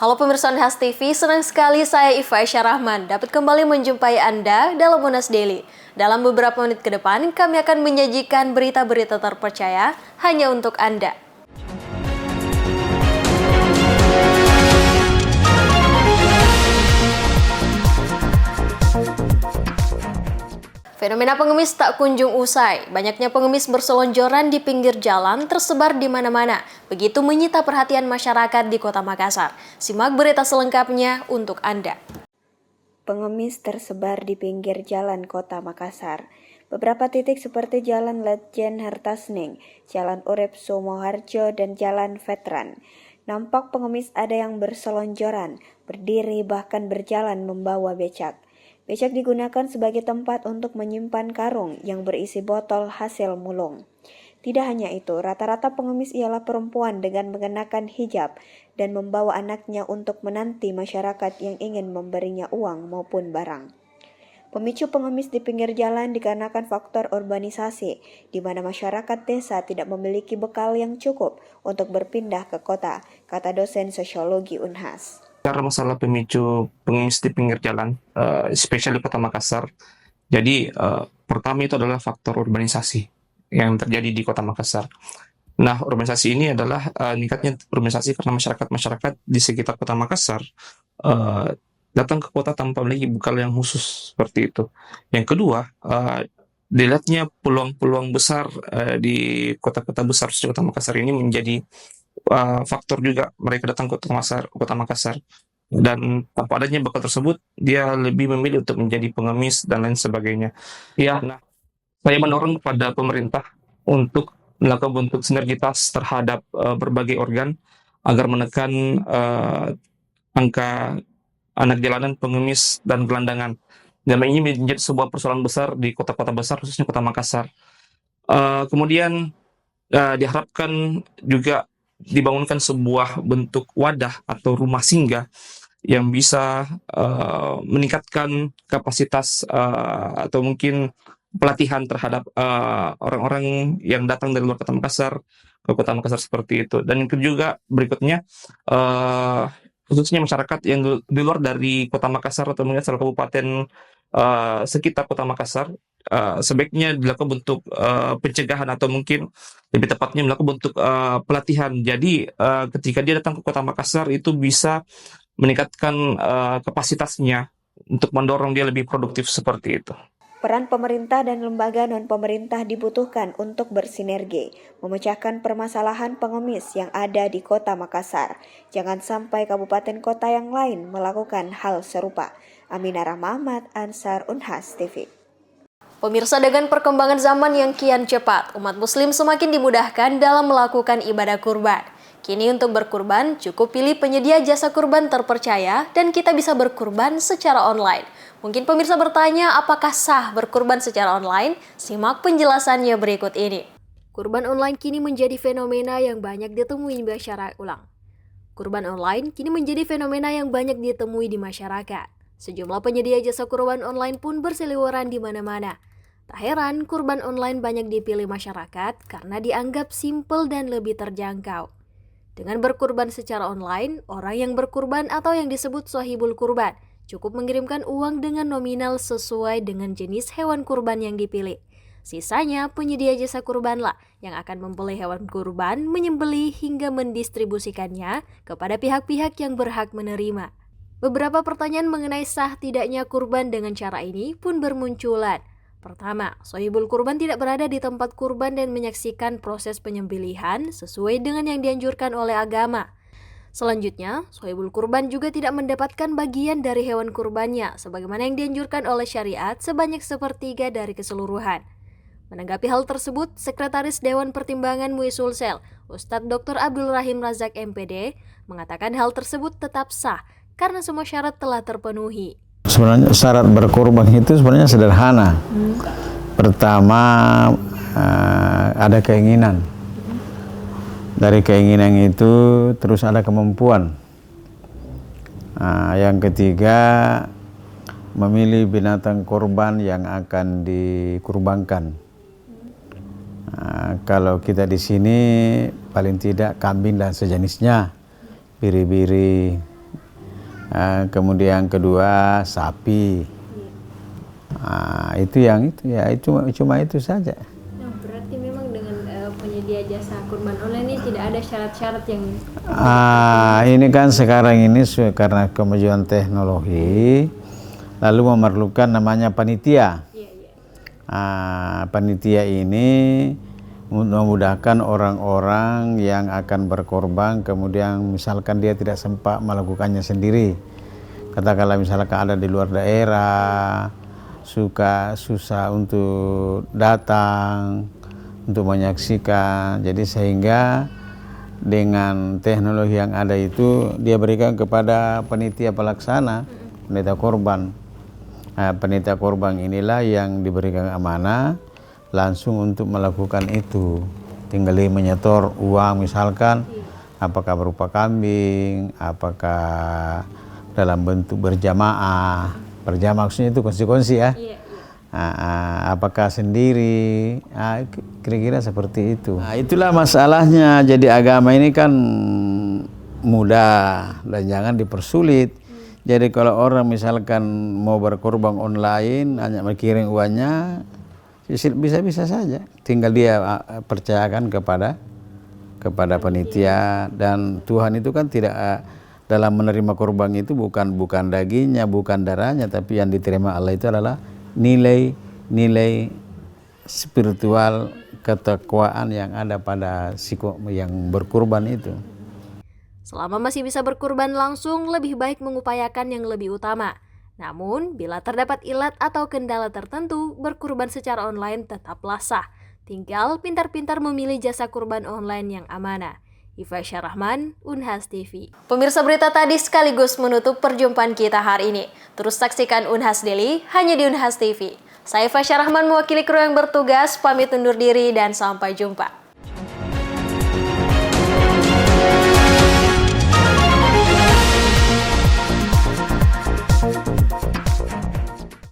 Halo pemirsa Unhas TV, senang sekali saya Iva Aisyah Rahman dapat kembali menjumpai Anda dalam Unhas Daily. Dalam beberapa menit ke depan, kami akan menyajikan berita-berita terpercaya hanya untuk Anda. Fenomena pengemis tak kunjung usai. Banyaknya pengemis berselonjoran di pinggir jalan tersebar di mana-mana. Begitu menyita perhatian masyarakat di Kota Makassar. Simak berita selengkapnya untuk Anda. Pengemis tersebar di pinggir jalan Kota Makassar. Beberapa titik seperti Jalan Letjen Hertasning, Jalan Urip Sumoharjo, dan Jalan Veteran. Nampak pengemis ada yang berselonjoran, berdiri bahkan berjalan membawa becak. Becak digunakan sebagai tempat untuk menyimpan karung yang berisi botol hasil mulung. Tidak hanya itu, rata-rata pengemis ialah perempuan dengan mengenakan hijab dan membawa anaknya untuk menanti masyarakat yang ingin memberinya uang maupun barang. Pemicu pengemis di pinggir jalan dikarenakan faktor urbanisasi, di mana masyarakat desa tidak memiliki bekal yang cukup untuk berpindah ke kota, kata dosen sosiologi Unhas. Karena masalah pemicu pengemis di pinggir jalan, especially Kota Makassar. Jadi pertama itu adalah faktor urbanisasi yang terjadi di Kota Makassar. Nah, urbanisasi ini adalah meningkatnya urbanisasi karena masyarakat di sekitar Kota Makassar datang ke kota tanpa memiliki bekal yang khusus seperti itu. Yang kedua, dilihatnya peluang-peluang besar di kota-kota besar seperti Kota Makassar ini menjadi faktor juga mereka datang ke Kota Makassar. Dan tanpa adanya bekal tersebut, dia lebih memilih untuk menjadi pengemis dan lain sebagainya. Ya, nah, saya mendorong kepada pemerintah untuk melakukan bentuk sinergitas terhadap berbagai organ agar menekan angka anak jalanan, pengemis, dan gelandangan. Dan ini menjadi sebuah persoalan besar di kota-kota besar, khususnya Kota Makassar. Kemudian diharapkan juga dibangunkan sebuah bentuk wadah atau rumah singgah yang bisa meningkatkan kapasitas atau mungkin pelatihan terhadap orang-orang yang datang dari luar Kota Makassar ke Kota Makassar seperti itu. Dan yang juga berikutnya khususnya masyarakat yang di luar dari Kota Makassar atau mungkin asal kabupaten sekitar Kota Makassar, sebaiknya dilakukan bentuk pencegahan atau mungkin lebih tepatnya melakukan bentuk pelatihan. Jadi ketika dia datang ke Kota Makassar itu bisa meningkatkan kapasitasnya untuk mendorong dia lebih produktif seperti itu. Peran pemerintah dan lembaga non-pemerintah dibutuhkan untuk bersinergi, memecahkan permasalahan pengemis yang ada di Kota Makassar. Jangan sampai kabupaten kota yang lain melakukan hal serupa. Aminah Rahmat, Ansar, Unhas TV. Pemirsa, dengan perkembangan zaman yang kian cepat, umat muslim semakin dimudahkan dalam melakukan ibadah kurban. Kini untuk berkurban, cukup pilih penyedia jasa kurban terpercaya dan kita bisa berkurban secara online. Mungkin pemirsa bertanya, apakah sah berkurban secara online? Simak penjelasannya berikut ini. Kurban online kini menjadi fenomena yang banyak ditemui di masyarakat. Kurban online kini menjadi fenomena yang banyak ditemui di masyarakat. Sejumlah penyedia jasa kurban online pun berseliweran di mana-mana. Tak heran, kurban online banyak dipilih masyarakat karena dianggap simpel dan lebih terjangkau. Dengan berkurban secara online, orang yang berkurban atau yang disebut shahibul kurban cukup mengirimkan uang dengan nominal sesuai dengan jenis hewan kurban yang dipilih. Sisanya, penyedia jasa kurbanlah yang akan membeli hewan kurban, menyembelih hingga mendistribusikannya kepada pihak-pihak yang berhak menerima. Beberapa pertanyaan mengenai sah tidaknya kurban dengan cara ini pun bermunculan. Pertama, shahibul kurban tidak berada di tempat kurban dan menyaksikan proses penyembelihan sesuai dengan yang dianjurkan oleh agama. Selanjutnya, shahibul kurban juga tidak mendapatkan bagian dari hewan kurbannya sebagaimana yang dianjurkan oleh syariat sebanyak 1/3 dari keseluruhan. Menanggapi hal tersebut, Sekretaris Dewan Pertimbangan MUI Sulsel, Ustadz Dr. Abdul Rahim Razak MPD, mengatakan hal tersebut tetap sah karena semua syarat telah terpenuhi. Sebenarnya syarat berkurban itu sebenarnya sederhana. Pertama, ada keinginan. Dari keinginan itu terus ada kemampuan. Yang ketiga, memilih binatang kurban yang akan dikurbankan. Kalau kita di sini paling tidak kambing dan sejenisnya, biri-biri, Kemudian kedua sapi. Itu yang itu ya, cuma itu saja. Nah, berarti memang dengan penyedia jasa kurban online ini tidak ada syarat-syarat yang Ini kan sekarang ini karena kemajuan teknologi, lalu memerlukan namanya panitia. Panitia ini memudahkan orang-orang yang akan berkorban, kemudian misalkan dia tidak sempat melakukannya sendiri. Katakanlah misalkan ada di luar daerah, susah untuk datang, untuk menyaksikan. Jadi sehingga dengan teknologi yang ada itu dia berikan kepada panitia pelaksana, panitia korban. Panitia korban inilah yang diberikan amanah langsung untuk melakukan itu. Tinggal menyetor uang misalkan, apakah berupa kambing, apakah dalam bentuk berjamaah. Berjamaah maksudnya itu kongsi-kongsi ya. Apakah sendiri, kira-kira seperti itu. Itulah masalahnya. Jadi agama ini kan mudah dan jangan dipersulit. Jadi kalau orang misalkan mau berkorban online, hanya mengirim uangnya, bisa-bisa saja. Tinggal dia percayakan kepada panitia. Dan Tuhan itu kan tidak dalam menerima korban itu bukan dagingnya, bukan darahnya, tapi yang diterima Allah itu adalah nilai spiritual ketakwaan yang ada pada yang berkurban itu. selama masih bisa berkurban langsung, lebih baik mengupayakan yang lebih utama. Namun, bila terdapat ilat atau kendala tertentu, berkurban secara online tetaplah sah. Tinggal pintar-pintar memilih jasa kurban online yang amanah. Ifasya Rahman, Unhas TV. Pemirsa, berita tadi sekaligus menutup perjumpaan kita hari ini. Terus saksikan Unhas Daily hanya di Unhas TV. Saya Ifasya Rahman mewakili kru yang bertugas, pamit undur diri dan sampai jumpa.